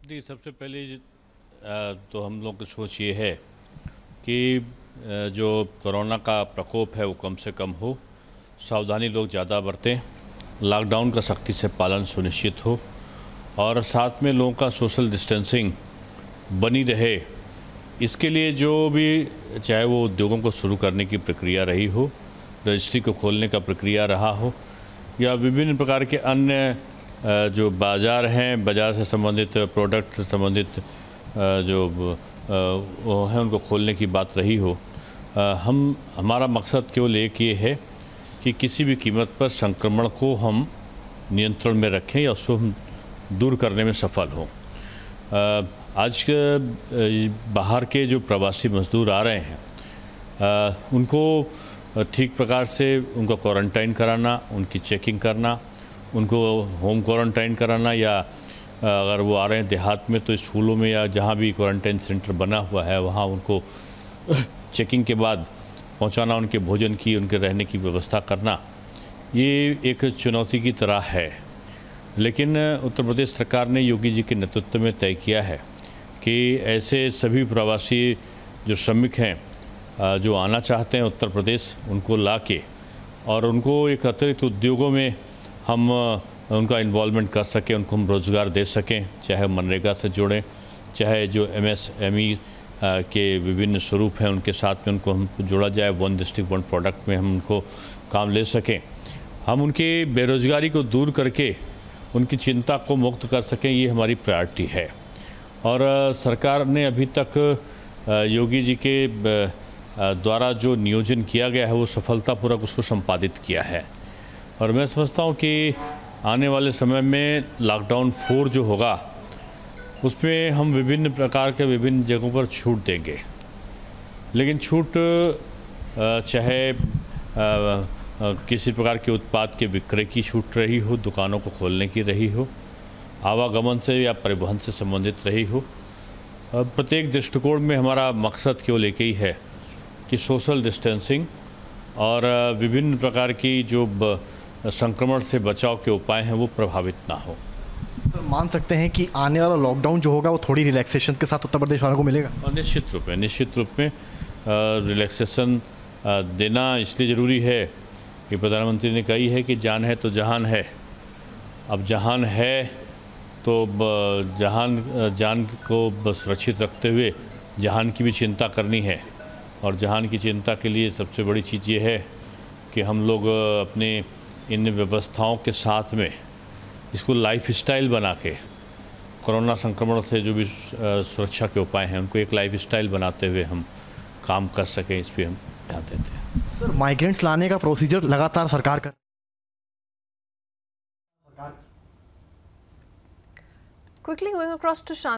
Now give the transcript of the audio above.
देखिए, सबसे पहले तो हम लोग की सोच ये है कि जो कोरोना का प्रकोप है वो कम से कम हो, सावधानी लोग ज़्यादा बरतें, लॉकडाउन का सख्ती से पालन सुनिश्चित हो और साथ में लोगों का सोशल डिस्टेंसिंग बनी रहे। इसके लिए जो भी, चाहे वो उद्योगों को शुरू करने की प्रक्रिया रही हो, रजिस्ट्री को खोलने का प्रक्रिया रहा हो, या विभिन्न प्रकार के अन्य जो बाज़ार हैं, बाज़ार से संबंधित, प्रोडक्ट से संबंधित जो वो हैं उनको खोलने की बात रही हो, हमारा मकसद केवल एक ये है कि किसी भी कीमत पर संक्रमण को हम नियंत्रण में रखें या उसको हम दूर करने में सफल हों। आज के बाहर के जो प्रवासी मजदूर आ रहे हैं, उनको ठीक प्रकार से उनका क्वारंटाइन कराना, उनकी चेकिंग करना, उनको होम क्वारंटाइन कराना, या अगर वो आ रहे हैं देहात में तो स्कूलों में या जहाँ भी क्वारंटाइन सेंटर बना हुआ है वहाँ उनको चेकिंग के बाद पहुँचाना, उनके भोजन की, उनके रहने की व्यवस्था करना, ये एक चुनौती की तरह है। लेकिन उत्तर प्रदेश सरकार ने योगी जी के नेतृत्व में तय किया है कि ऐसे सभी प्रवासी जो श्रमिक हैं जो आना चाहते हैं उत्तर प्रदेश, उनको लाके और उनको एक अतिरिक्त उद्योगों में हम उनका इन्वॉल्वमेंट कर सकें, उनको हम रोज़गार दे सकें, चाहे मनरेगा से जुड़ें, चाहे जो MSME के विभिन्न स्वरूप हैं उनके साथ में उनको हम जोड़ा जाए, वन डिस्ट्रिक्ट वन प्रोडक्ट में हम उनको काम ले सकें, हम उनकी बेरोज़गारी को दूर करके उनकी चिंता को मुक्त कर सकें, ये हमारी प्रायोरिटी है। और सरकार ने अभी तक योगी जी के द्वारा जो नियोजन किया गया है वो सफलतापूर्वक उसको संपादित किया है। और मैं समझता हूँ कि आने वाले समय में लॉकडाउन 4 जो होगा उसमें हम विभिन्न प्रकार के विभिन्न जगहों पर छूट देंगे, लेकिन छूट चाहे किसी प्रकार के उत्पाद के विक्रय की छूट रही हो, दुकानों को खोलने की रही हो, आवागमन से या परिवहन से संबंधित रही हो, प्रत्येक दृष्टिकोण में हमारा मकसद केवल एक ही है कि सोशल डिस्टेंसिंग और विभिन्न प्रकार की जो संक्रमण से बचाव के उपाय हैं वो प्रभावित ना हो। सर, मान सकते हैं कि आने वाला लॉकडाउन जो होगा वो थोड़ी रिलैक्सेशन के साथ उत्तर प्रदेश वालों को मिलेगा? और निश्चित रूप में रिलैक्सेशन देना इसलिए ज़रूरी है कि प्रधानमंत्री ने कही है कि जान है तो जहान है। अब जहान है तो जान को सुरक्षित रखते हुए जहान की भी चिंता करनी है, और जहान की चिंता के लिए सबसे बड़ी चीज़ ये है कि हम लोग अपने इन व्यवस्थाओं के साथ में इसको लाइफस्टाइल बना के, कोरोना संक्रमण से जो भी सुरक्षा के उपाय हैं उनको एक लाइफस्टाइल बनाते हुए हम काम कर सकें, इस पर हम ध्यान देते हैं। सर, माइग्रेंट्स लाने का प्रोसीजर लगातार सरकार कर Quickly going across to Shan